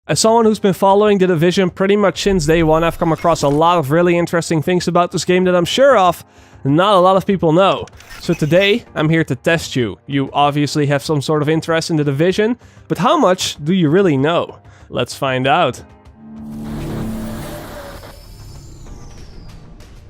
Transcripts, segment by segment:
As someone who's been following The Division pretty much since day one, I've come across a lot of really interesting things about this game that I'm sure of not a lot of people know. So today, I'm here to test you. You obviously have some sort of interest in The Division, but how much do you really know? Let's find out.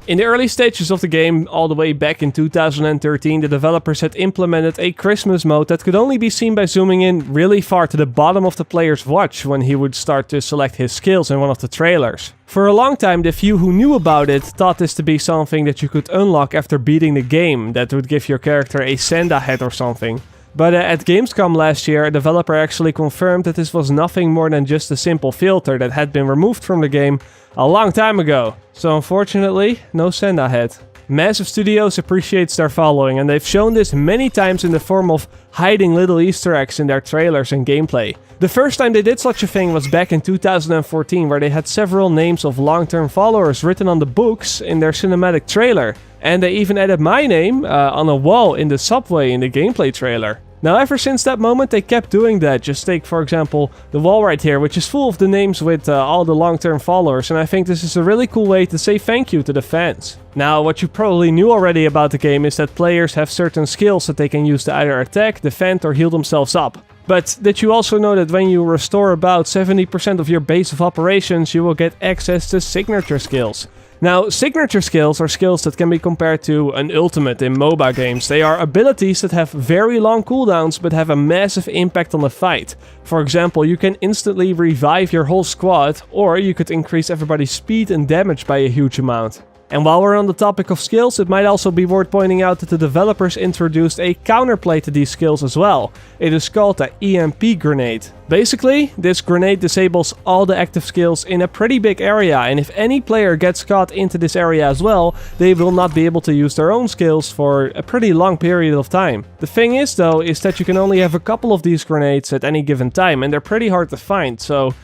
In the early stages of the game, all the way back in 2013, the developers had implemented a Christmas mode that could only be seen by zooming in really far to the bottom of the player's watch when he would start to select his skills in one of the trailers. For a long time, the few who knew about it thought this to be something that you could unlock after beating the game, that would give your character a Santa hat or something. But at Gamescom last year, a developer actually confirmed that this was nothing more than just a simple filter that had been removed from the game a long time ago. So unfortunately, no Santa hat. Massive Studios appreciates their following, and they've shown this many times in the form of hiding little Easter eggs in their trailers and gameplay. The first time they did such a thing was back in 2014, where they had several names of long-term followers written on the books in their cinematic trailer. And they even added my name on a wall in the subway in the gameplay trailer. Now, ever since that moment, they kept doing that. Just take, for example, the wall right here, which is full of the names with all the long-term followers, and I think this is a really cool way to say thank you to the fans. Now, what you probably knew already about the game is that players have certain skills that they can use to either attack, defend, or heal themselves up. But did you also know that when you restore about 70% of your base of operations, you will get access to signature skills? Now, signature skills are skills that can be compared to an ultimate in MOBA games. They are abilities that have very long cooldowns but have a massive impact on the fight. For example, you can instantly revive your whole squad, or you could increase everybody's speed and damage by a huge amount. And while we're on the topic of skills, it might also be worth pointing out that the developers introduced a counterplay to these skills as well. It is called the EMP grenade. Basically, this grenade disables all the active skills in a pretty big area, and if any player gets caught into this area as well, they will not be able to use their own skills for a pretty long period of time. The thing is though, is that you can only have a couple of these grenades at any given time, and they're pretty hard to find, so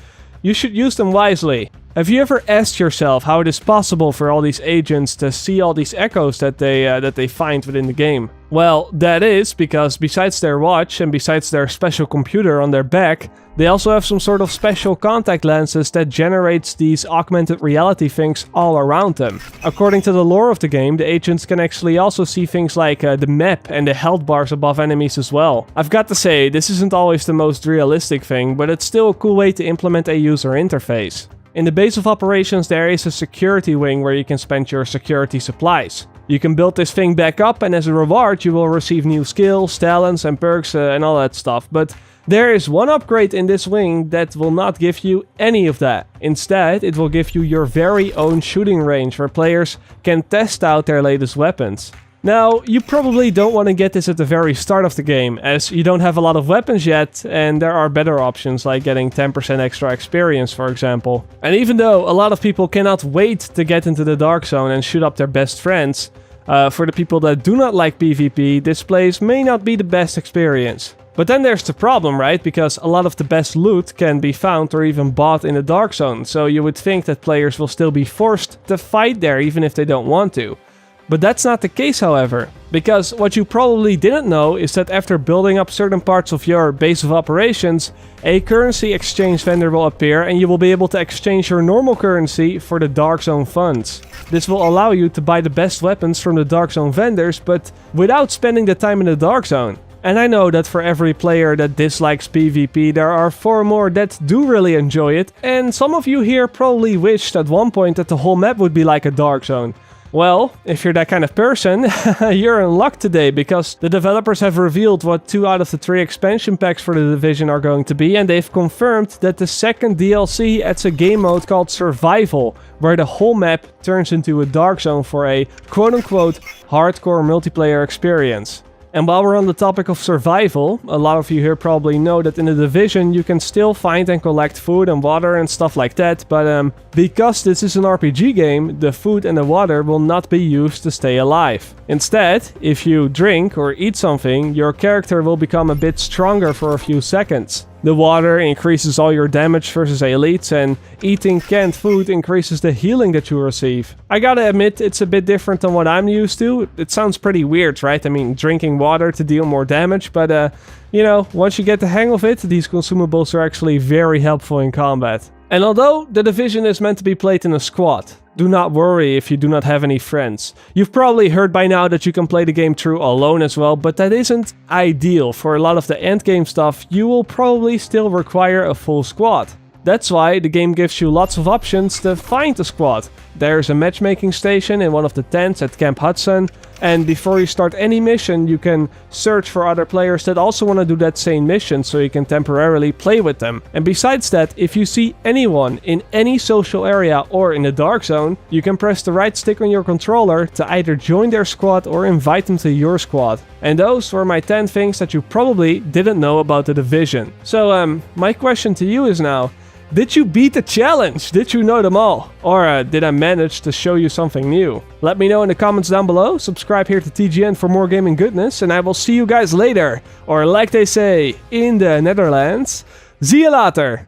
you should use them wisely. Have you ever asked yourself how it is possible for all these agents to see all these echoes that they find within the game? Well, that is because besides their watch and besides their special computer on their back, they also have some sort of special contact lenses that generates these augmented reality things all around them. According to the lore of the game, the agents can actually also see things like the map and the health bars above enemies as well. I've got to say, this isn't always the most realistic thing, but it's still a cool way to implement a user interface. In the base of operations, there is a security wing where you can spend your security supplies. You can build this thing back up, and as a reward you will receive new skills, talents and perks and all that stuff. But there is one upgrade in this wing that will not give you any of that. Instead, it will give you your very own shooting range where players can test out their latest weapons. Now, you probably don't want to get this at the very start of the game, as you don't have a lot of weapons yet, and there are better options like getting 10% extra experience, for example. And even though a lot of people cannot wait to get into the Dark Zone and shoot up their best friends, for the people that do not like PvP, this place may not be the best experience. But then there's the problem, right? Because a lot of the best loot can be found or even bought in the Dark Zone, so you would think that players will still be forced to fight there even if they don't want to. But that's not the case, however, because what you probably didn't know is that after building up certain parts of your base of operations, a currency exchange vendor will appear and you will be able to exchange your normal currency for the Dark Zone funds. This will allow you to buy the best weapons from the Dark Zone vendors, but without spending the time in the Dark Zone. And I know that for every player that dislikes PvP, there are 4 more that do really enjoy it, and some of you here probably wished at one point that the whole map would be like a Dark Zone. Well, if you're that kind of person, you're in luck today, because the developers have revealed what 2 out of the 3 expansion packs for the Division are going to be, and they've confirmed that the second DLC adds a game mode called Survival, where the whole map turns into a Dark Zone for a quote-unquote hardcore multiplayer experience. And while we're on the topic of survival, a lot of you here probably know that in the Division you can still find and collect food and water and stuff like that, but because this is an RPG game, the food and the water will not be used to stay alive. Instead, if you drink or eat something, your character will become a bit stronger for a few seconds. The water increases all your damage versus elites, and eating canned food increases the healing that you receive. I gotta admit, it's a bit different than what I'm used to. It sounds pretty weird, right? I mean, drinking water to deal more damage, but you know, once you get the hang of it, these consumables are actually very helpful in combat. And although The Division is meant to be played in a squad, do not worry if you do not have any friends. You've probably heard by now that you can play the game through alone as well, but that isn't ideal. For a lot of the endgame stuff, you will probably still require a full squad. That's why the game gives you lots of options to find a squad. There's a matchmaking station in one of the tents at Camp Hudson, and before you start any mission, you can search for other players that also want to do that same mission, so you can temporarily play with them. And besides that, if you see anyone in any social area or in the dark zone, you can press the right stick on your controller to either join their squad or invite them to your squad. And those were my 10 things that you probably didn't know about The Division. So my question to you is now, did you beat the challenge? Did you know them all? Or did I manage to show you something new? Let me know in the comments down below. Subscribe here to TGN for more gaming goodness, and I will see you guys later. Or like they say in the Netherlands, zie je later!